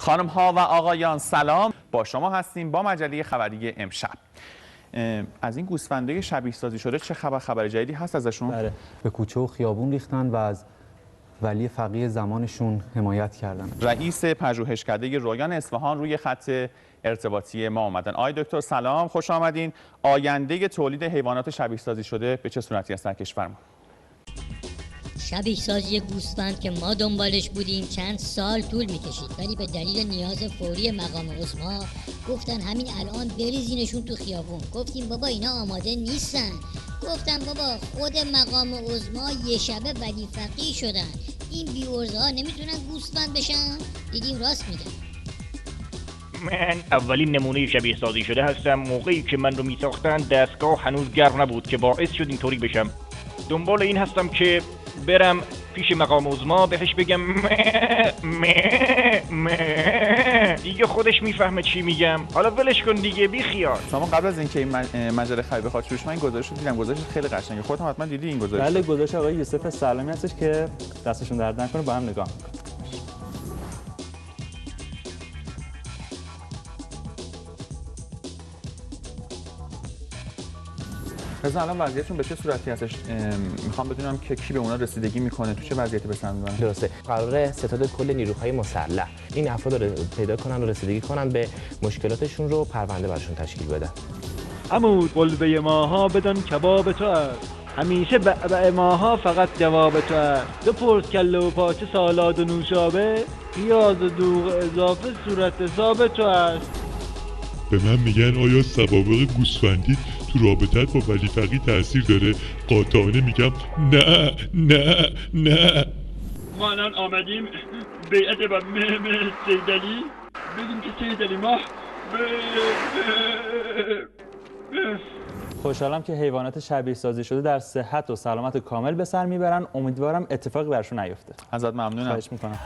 خانم ها و آقایان سلام، با شما هستیم با مجله خبری امشب. از این گوسفندای شبیه سازی شده چه خبر جدیدی هست ازشون؟ بله، به کوچه و خیابون ریختن و از ولی فقیه زمانشون حمایت کردن. رئیس پژوهشکده رویان اصفهان روی خط ارتباطی ما آمدن. آقای دکتر سلام، خوش آمدین. آینده تولید حیوانات شبیه سازی شده به چه صورتی است در کشور ما؟ شبیه سازی گوسفند که ما دنبالش بودیم چند سال طول میکشید، ولی به دلیل نیاز فوری مقام عظما گفتن همین الان بریزینشون تو خیابون. گفتیم بابا اینا آماده نیستن. گفتم بابا خود مقام عظما یه شبه ولی فقیه شدن، این بیورزها نمیتونن گوسفند بشن. دیدیم راست میگن. من اولین نمونه شبیه سازی شده هستم. موقعی که من رو میساختن دستگاه هنوز گرم نبود که باعث شد اینطوری بشم. دنبال این هستم که برم پیش مقام عظما بهش بگم دیگه خودش میفهمه چی میگم. حالا ولش کن دیگه، بی خیال. شما قبل از اینکه این مجله خبری بخواد شروع شه، این گزارش رو دیدم. گزارش خیلی قشنگه. خودت هم حتما دیدی این گزارش؟ بله، گزارش آقای یوسف سلامی هستش که دستشون درد نکنه، با هم نگاه می‌کنیم. مثلا الان وضعیتشون به چه صورتی هستش؟ میخوام بدونم که کی به اونا رسیدگی میکنه، تو چه وضعیتی به سر میبرن؟ درسته، قراره ستاد کل نیروهای مسلح این افراد رو پیدا کنن و رسیدگی کنن به مشکلاتشون رو پرونده براشون تشکیل بدن. عمود قلبه ماها بدان کباب تو است، همیشه بعبع ماها فقط جواب تو است. بپرس کله و پاچه سالاد و نوشابه، پیاز و دوغ اضافه صورت حساب تو است. به من میگن آیا سوابق گوسفندی تو رابطت با ولی فقیه تأثیر داره؟ قاطعانه میگم نه نه نه. ما الان آمدیم بیعت با سیدعلی بگیم که سیدعلی ما خوشحالم که حیوانات شبیه سازی شده در صحت و سلامت کامل به سر میبرن. امیدوارم اتفاقی برشون نیفته. ازت ممنونم. خواهش میکنم.